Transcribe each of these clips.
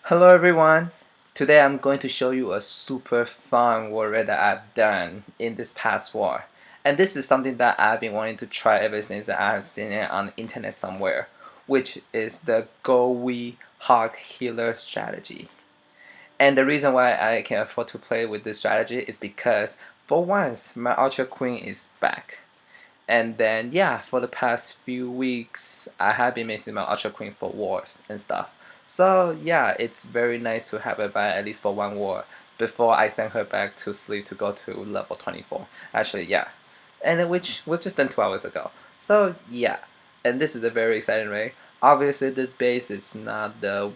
Hello everyone! Today I'm going to show you a super fun warrior that I've done in this past war. And this is something that I've been wanting to try ever since I have seen it on the internet somewhere, which is the GoWi Hog Healer strategy. And the reason why I can afford to play with this strategy is because for once my Ultra Queen is back. And then yeah, for the past few weeks, I have been missing my Ultra Queen for wars and stuff. So yeah, it's very nice to have her back at least for one war before I send her back to sleep to go to level 24. Actually, yeah. And then which was just done 2 hours ago. So yeah, and this is a very exciting raid. Obviously this base is not the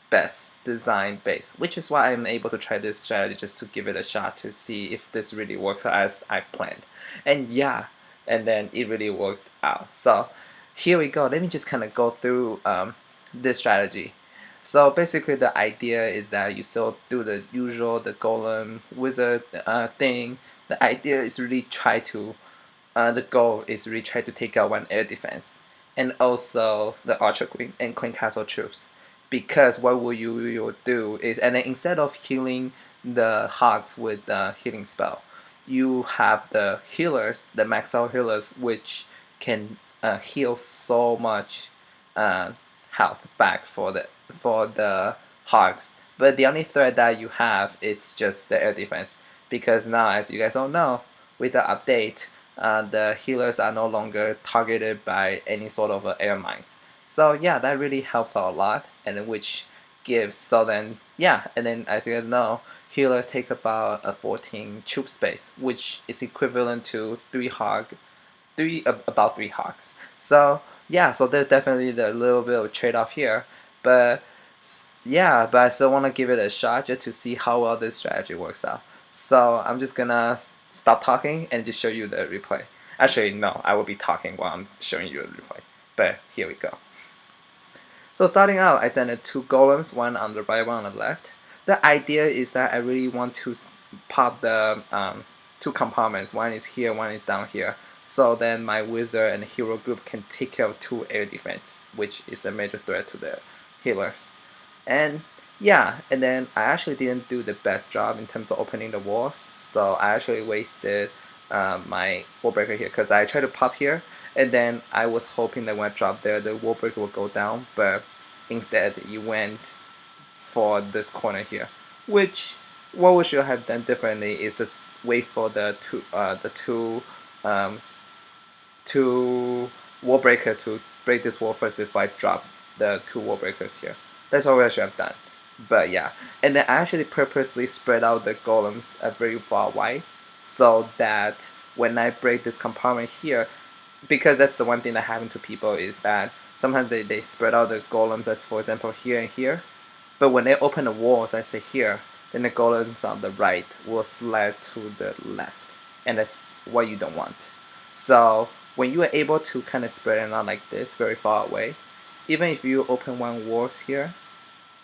best design base, which is why I'm able to try this strategy just to give it a shot to see if this really works as I planned. And yeah, and then it really worked out. So here we go. Let me just kind of go through this strategy. So basically the idea is that you still do the usual, the golem wizard thing. The idea is really try to, the goal is really try to take out one air defense. And also the archer queen and queen castle troops. Because what will you do is, and then instead of healing the hogs with the healing spell, you have the healers, the max out healers, which can heal so much health back for the hogs. But the only threat that you have it's just the air defense, because now, as you guys all know, with the update, the healers are no longer targeted by any sort of air mines. So yeah, that really helps out a lot, and then which gives, so then yeah, and then as you guys know, healers take about a 14 troop space, which is equivalent to about 3 hogs. So yeah, so there's definitely the little bit of trade-off here, but yeah, but I still want to give it a shot just to see how well this strategy works out. So I'm just gonna stop talking and just show you the replay. Actually, no, I will be talking while I'm showing you the replay. But here we go. So starting out, I sent 2 golems, one on the right, one on the left. The idea is that I really want to pop the 2 compartments. One is here, one is down here. So then my wizard and hero group can take care of 2 air defense, which is a major threat to the healers. And yeah, and then I actually didn't do the best job in terms of opening the walls. So I actually wasted my wall breaker here, because I tried to pop here, and then I was hoping that when I drop there, the wall breaker would go down, but instead you went for this corner here, which what we should have done differently is just wait for the two wall breakers to break this wall first before I drop the 2 wall breakers here. That's what I should have done. But yeah, and then I actually purposely spread out the golems very far wide, so that when I break this compartment here, because that's the one thing that happens to people is that sometimes they spread out the golems, as for example here and here, but when they open the walls, let's say here, then the golems on the right will slide to the left, and that's what you don't want. So when you are able to kind of spread it out like this, very far away, even if you open one walls here,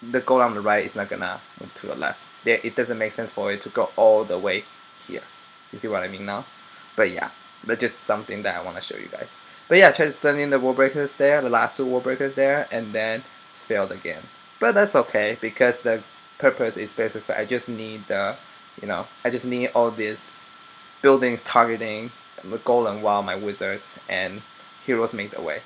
the golem on the right is not gonna move to the left. It doesn't make sense for it to go all the way here. You see what I mean now? But yeah, that's just something that I want to show you guys. But yeah, I tried to send in the wall breakers there, the last 2 wall breakers there, and then failed again. But that's okay, because the purpose is basically I just need I just need all these buildings targeting the golem while my wizards and heroes make the way.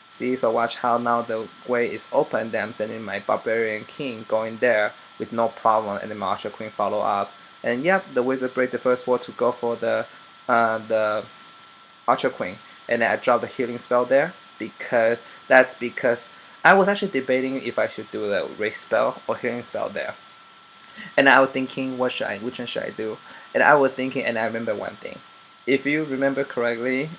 See, so watch how now the way is open, then I'm sending my barbarian king going there with no problem, and then my archer queen follow up. And yep, the wizard break the first wall to go for the archer queen, and then I drop the healing spell there, because I was actually debating if I should do the race spell or healing spell there. And I was thinking, which one should I do? And I was thinking, and I remember one thing. If you remember correctly,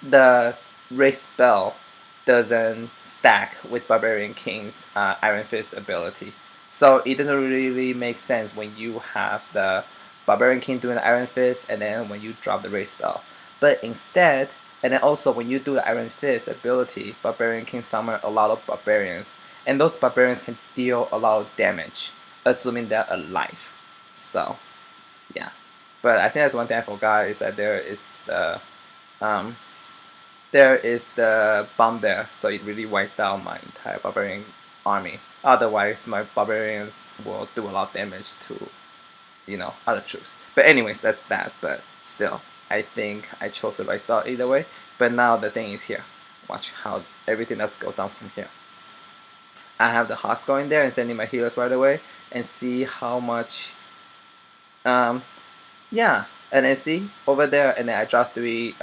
the race spell doesn't stack with Barbarian King's Iron Fist ability. So it doesn't really make sense when you have the Barbarian King doing the Iron Fist and then when you drop the race spell. But instead, and then also when you do the Iron Fist ability, Barbarian King summon a lot of barbarians, and those barbarians can deal a lot of damage, assuming they're alive. So, yeah. But I think that's one thing I forgot, is that there is the bomb there, so it really wiped out my entire barbarian army. Otherwise, my barbarians will do a lot of damage to, other troops. But anyways, that's that. But still, I think I chose the right spell either way. But now the thing is here. Watch how everything else goes down from here. I have the Hawks going there and sending my healers right away and see how much, yeah, and then see over there, and then I drop 3,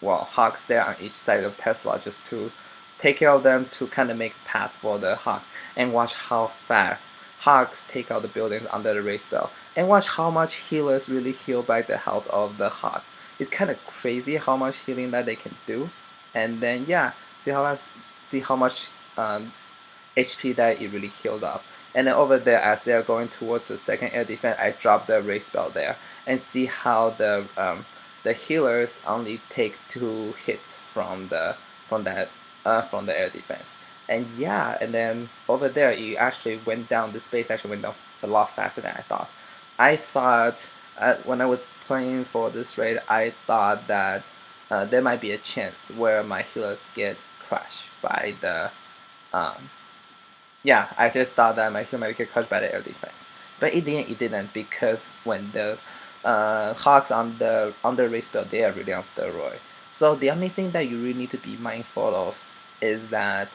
Hawks there on each side of Tesla just to take care of them to kind of make a path for the Hawks. And watch how fast Hawks take out the buildings under the race spell. And watch how much healers really heal back the health of the Hawks. It's kind of crazy how much healing that they can do. And then yeah, see how much HP that it really healed up. And then over there, as they are going towards the second air defense, I drop the race spell there and see how the healers only take 2 hits from the air defense. And yeah, and then over there, it actually went down. The space actually went down a lot faster than I thought. I thought when I was playing for this raid, I thought that there might be a chance where my healers get crushed by the yeah, I just thought that my heal might get crushed by the air defense. But in the end, it didn't, because when the Hawks on the race spell, they are really on steroid. So the only thing that you really need to be mindful of is the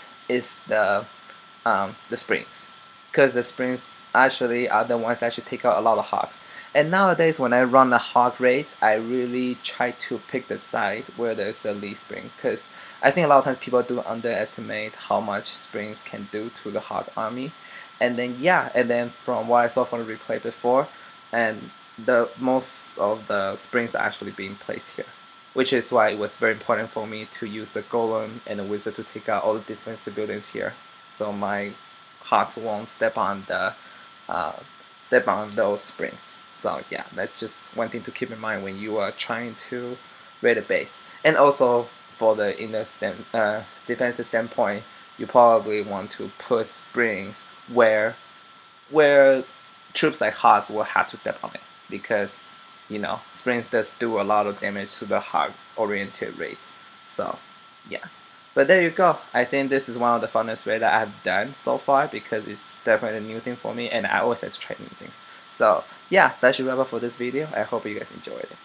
springs, because the springs actually are the ones that actually take out a lot of Hawks. And nowadays, when I run a Hawk raid, I really try to pick the side where there's a least spring, because I think a lot of times people do underestimate how much springs can do to the Hawk army. And then yeah, and then from what I saw from the replay before, and most of the springs are actually being placed here, which is why it was very important for me to use the golem and the wizard to take out all the defensive buildings here, so my Hawks won't step on those springs. So yeah, that's just one thing to keep in mind when you are trying to raid a base. And also for the defensive standpoint, you probably want to put springs where troops like Hawks will have to step on it, because springs does do a lot of damage to the Hawk oriented raids. So yeah. But there you go. I think this is one of the funnest raids that I've done so far, because it's definitely a new thing for me, and I always like to try new things. So yeah, that should wrap up for this video. I hope you guys enjoyed it.